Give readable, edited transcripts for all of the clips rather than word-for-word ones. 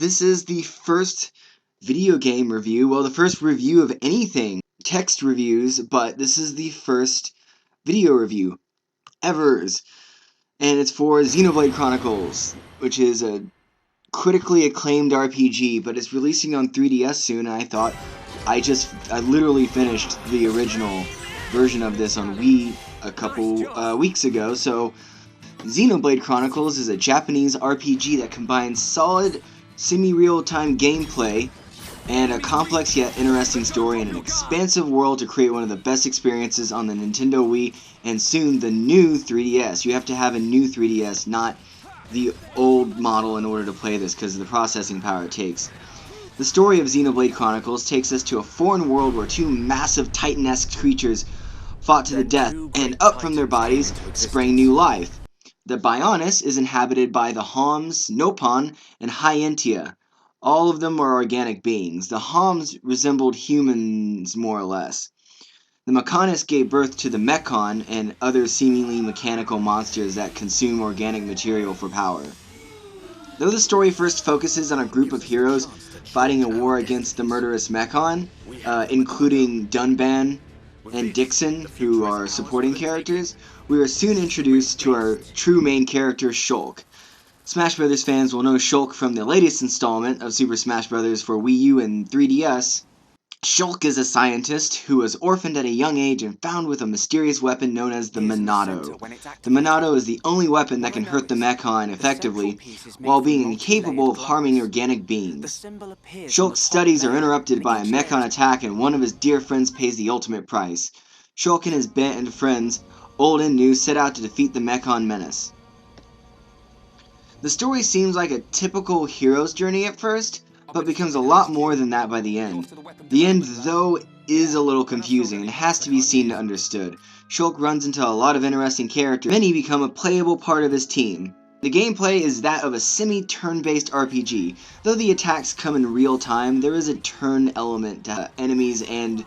This is the first video game review, well, the first review of anything, text reviews, but this is the first video review ever's, and it's for Xenoblade Chronicles, which is a critically acclaimed RPG, but it's releasing on 3DS soon, and I thought, I literally finished the original version of this on Wii a couple weeks ago, so Xenoblade Chronicles is a Japanese RPG that combines solid, semi-real-time gameplay and a complex yet interesting story in an expansive world to create one of the best experiences on the Nintendo Wii and soon the new 3DS. You have to have a new 3DS, not the old model, in order to play this because of the processing power it takes. The story of Xenoblade Chronicles takes us to a foreign world where two massive Titan-esque creatures fought to the death, and up from their bodies sprang new life. The Bionis is inhabited by the Homs, Nopon, and Hyentia. All of them are organic beings. The Homs resembled humans more or less. The Mechonis gave birth to the Mechon and other seemingly mechanical monsters that consume organic material for power. Though the story first focuses on a group of heroes fighting a war against the murderous Mechon, including Dunban and Dixon, who are supporting characters, we are soon introduced to our true main character, Shulk. Smash Bros. Fans will know Shulk from the latest installment of Super Smash Bros. For Wii U and 3DS. Shulk is a scientist who was orphaned at a young age and found with a mysterious weapon known as the Monado. The Monado is the only weapon that can hurt the Mechon effectively, while being incapable of harming organic beings. Shulk's studies are interrupted by a Mechon attack, and one of his dear friends pays the ultimate price. Shulk and his band of friends, old and new, set out to defeat the Mechon menace. The story seems like a typical hero's journey at first, but becomes a lot more than that by the end. The end, though, is a little confusing and has to be seen and understood. Shulk runs into a lot of interesting characters, many become a playable part of his team. The gameplay is that of a semi-turn-based RPG. Though the attacks come in real time, there is a turn element to enemies and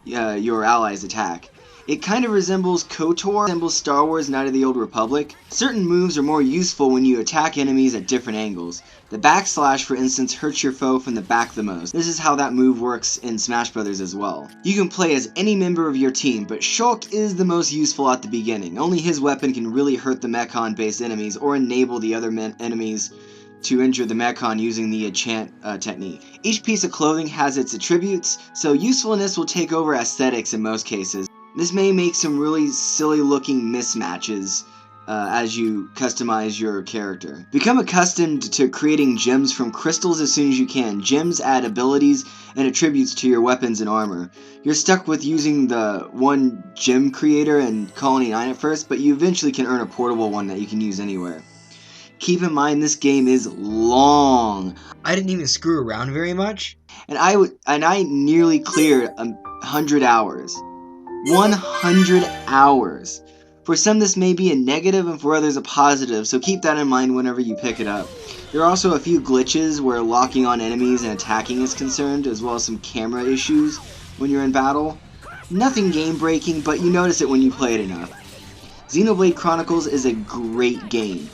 your allies' attack. It kind of resembles KOTOR, resembles Star Wars Knights of the Old Republic. Certain moves are more useful when you attack enemies at different angles. The backslash, for instance, hurts your foe from the back the most. This is how that move works in Smash Bros. As well. You can play as any member of your team, but Shulk is the most useful at the beginning. Only his weapon can really hurt the Mechon-based enemies or enable the other enemies to injure the Mechon using the enchant technique. Each piece of clothing has its attributes, so usefulness will take over aesthetics in most cases. This may make some really silly looking mismatches as you customize your character. Become accustomed to creating gems from crystals as soon as you can. Gems add abilities and attributes to your weapons and armor. You're stuck with using the one gem creator in Colony 9 at first, but you eventually can earn a portable one that you can use anywhere. Keep in mind this game is long. I didn't even screw around very much, and I nearly cleared 100 hours. 100 hours. For some this may be a negative and for others a positive, so keep that in mind whenever you pick it up. There are also a few glitches where locking on enemies and attacking is concerned, as well as some camera issues when you're in battle. Nothing game breaking, but you notice it when you play it enough. Xenoblade Chronicles is a great game.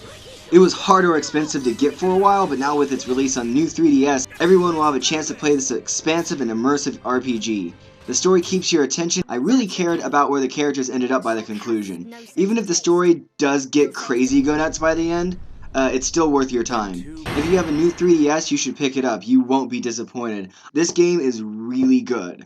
It was hard or expensive to get for a while, but now with its release on new 3DS, everyone will have a chance to play this expansive and immersive RPG. The story keeps your attention. I really cared about where the characters ended up by the conclusion. Even if the story does get crazy go nuts by the end, it's still worth your time. If you have a new 3DS, you should pick it up. You won't be disappointed. This game is really good.